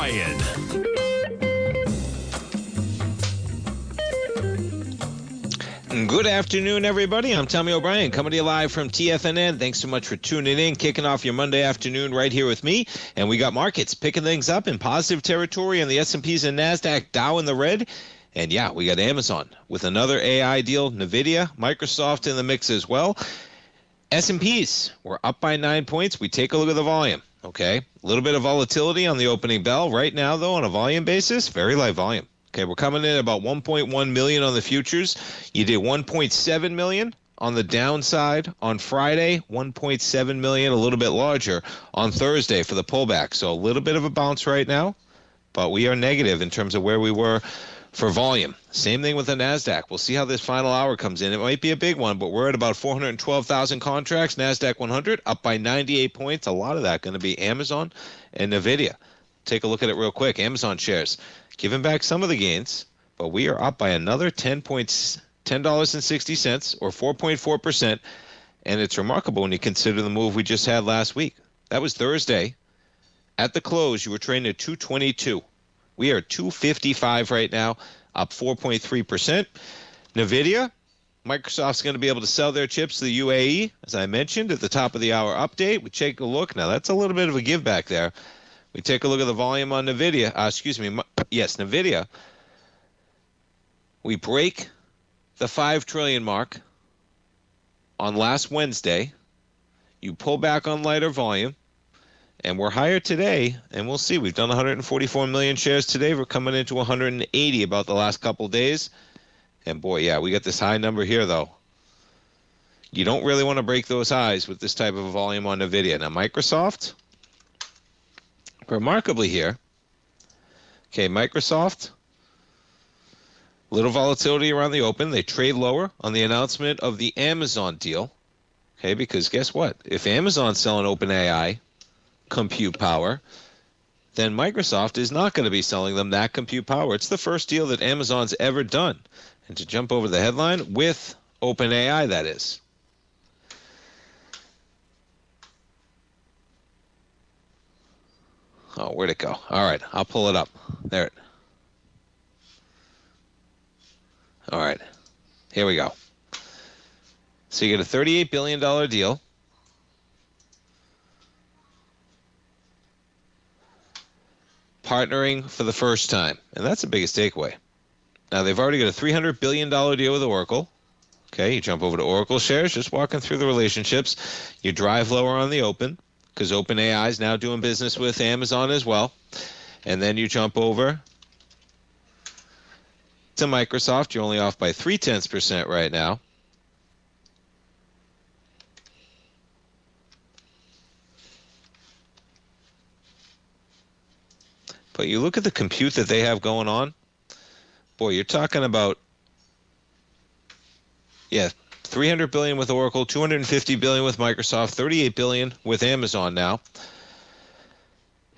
O'Brien. Good afternoon, everybody. I'm Tommy O'Brien, coming to you live from TFNN. Thanks so much for tuning in, kicking off your Monday afternoon right here with me. And we got markets picking things up in positive territory on the S&Ps and NASDAQ, Dow in the red. And yeah, we got Amazon with another AI deal, NVIDIA, Microsoft in the mix as well. S&Ps, we're up by 9 points. We take a look at the volume, okay? A little bit of volatility on the opening bell. Right now, though, on a volume basis, very light volume. Okay, we're coming in at about 1.1 million on the futures. You did 1.7 million on the downside on Friday, 1.7 million, a little bit larger on Thursday for the pullback. So a little bit of a bounce right now, but we are negative in terms of where we were for volume. Same thing with the NASDAQ. We'll see how this final hour comes in. It might be a big one, but we're at about 412,000 contracts. NASDAQ 100 up by 98 points. A lot of that going to be Amazon and NVIDIA. Take a look at it real quick. Amazon shares giving back some of the gains, but we are up by another $10.60 or 4.4%. And it's remarkable when you consider the move we just had last week. That was Thursday. At the close, you were trading at 222. We are 255 right now, up 4.3%. NVIDIA, Microsoft's going to be able to sell their chips to the UAE, as I mentioned at the top of the hour update. We take a look. Now, that's a little bit of a give back there. We take a look at the volume on NVIDIA. NVIDIA. We break the 5 trillion mark on last Wednesday. You pull back on lighter volume. And we're higher today, and we'll see. We've done 144 million shares today. We're coming into 180 about the last couple of days. And boy, yeah, we got this high number here, though. You don't really want to break those highs with this type of volume on NVIDIA. Now, Microsoft, remarkably here. Okay, Microsoft, little volatility around the open. They trade lower on the announcement of the Amazon deal. Okay, because guess what? If Amazon's selling OpenAI compute power, then Microsoft is not going to be selling them that compute power. It's the first deal that Amazon's ever done. And to jump over the headline, with OpenAI, that is. Oh, where'd it go? All right, I'll pull it up. There. All right, here we go. So you get a $38 billion deal. Partnering for the first time, and that's the biggest takeaway. Now, they've already got a $300 billion deal with Oracle. Okay, you jump over to Oracle shares, just walking through the relationships. You drive lower on the open, because OpenAI is now doing business with Amazon as well. And then you jump over to Microsoft. You're only off by 0.3% right now. But you look at the compute that they have going on, boy, you're talking about, 300 billion with Oracle, 250 billion with Microsoft, 38 billion with Amazon now.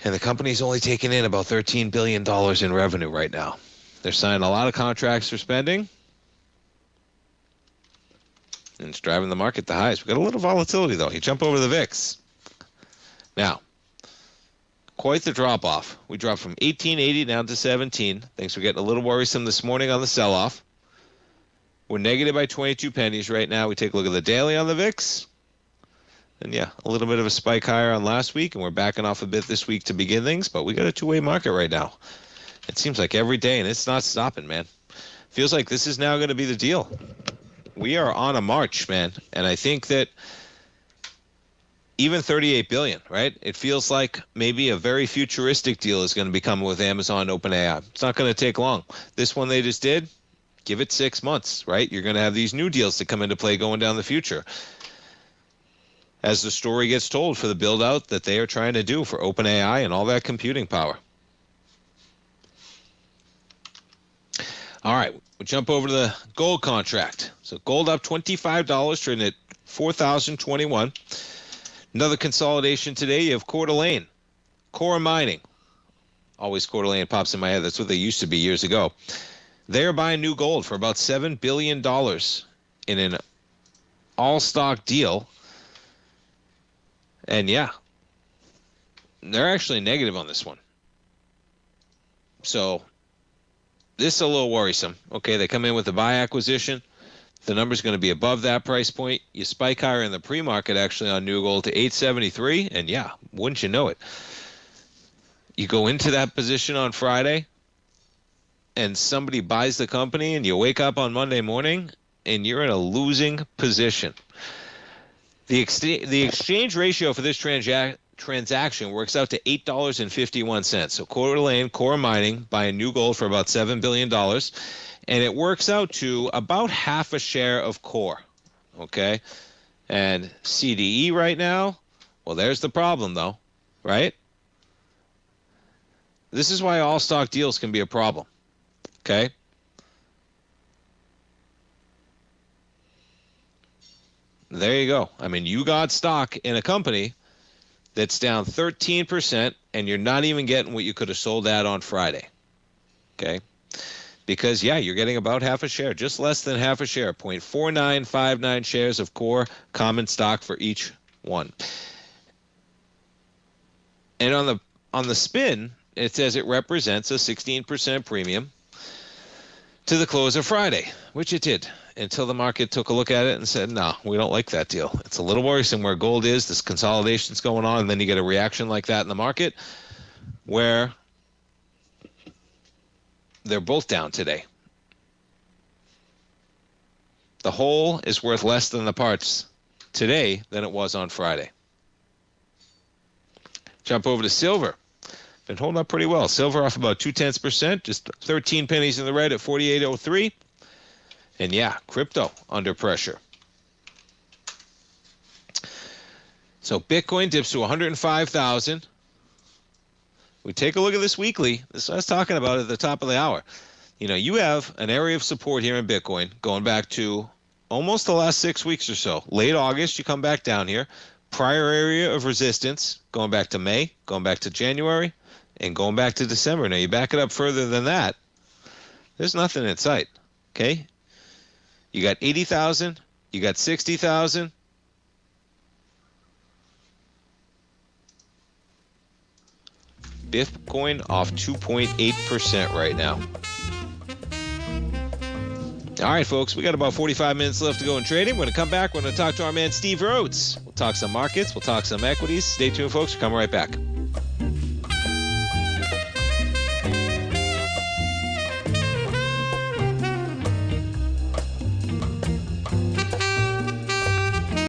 And the company's only taking in about $13 billion in revenue right now. They're signing a lot of contracts for spending. And it's driving the market to highs. We've got a little volatility, though. You jump over the VIX. Now, quite the drop-off. We dropped from 1880 down to 17. Things were getting a little worrisome this morning on the sell-off. We're negative by 22 pennies right now. We take a look at the daily on the VIX. And yeah, a little bit of a spike higher on last week, and we're backing off a bit this week to begin things, but we got a two-way market right now. It seems like every day, and it's not stopping, man. Feels like this is now going to be the deal. We are on a march, man, and I think that even 38 billion, right? It feels like maybe a very futuristic deal is going to be coming with Amazon OpenAI. It's not going to take long. This one they just did, give it 6 months, right? You're going to have these new deals that come into play going down the future as the story gets told for the build out that they are trying to do for OpenAI and all that computing power. All right, we'll jump over to the gold contract. So gold up $25, trading at $4,021. Another consolidation today. You have Coeur d'Alene, Core Mining. Always Coeur d'Alene pops in my head. That's what they used to be years ago. They're buying new gold for about $7 billion in an all-stock deal. And yeah, they're actually negative on this one. So this is a little worrisome. Okay, they come in with a buy acquisition. The number's going to be above that price point. You spike higher in the pre-market actually on New Gold to 873, and yeah, wouldn't you know it? You go into that position on Friday, and somebody buys the company, and you wake up on Monday morning, and you're in a losing position. The exchange ratio for this transaction works out to $8.51. So Coeur d'Alene, Core Mining, buying New Gold for about $7 billion. And it works out to about half a share of Core. Okay? And CDE right now, well, there's the problem, though. Right? This is why all stock deals can be a problem. Okay? There you go. I mean, you got stock in a company that's down 13%, and you're not even getting what you could have sold at on Friday. Okay? Because, yeah, you're getting about half a share, just less than half a share, 0.4959 shares of Core common stock for each one. And on the spin, it says it represents a 16% premium to the close of Friday, which it did, until the market took a look at it and said, no, we don't like that deal. It's a little worrisome where gold is. This consolidation's going on, and then you get a reaction like that in the market where they're both down today. The whole is worth less than the parts today than it was on Friday. Jump over to silver. Been holding up pretty well. Silver off about 0.2%, just 13 pennies in the red at 48.03. And yeah, crypto under pressure. So Bitcoin dips to 105,000. We take a look at this weekly. This is what I was talking about at the top of the hour. You know, you have an area of support here in Bitcoin going back to almost the last 6 weeks or so. Late August, you come back down here. Prior area of resistance going back to May, going back to January, and going back to December. Now, you back it up further than that, there's nothing in sight, okay? You got 80,000, you got 60,000. Bitcoin off 2.8% right now. All right, folks, we got about 45 minutes left to go in trading. We're going to come back. We're going to talk to our man Steve Rhodes. We'll talk some markets. We'll talk some equities. Stay tuned, folks. We're coming right back.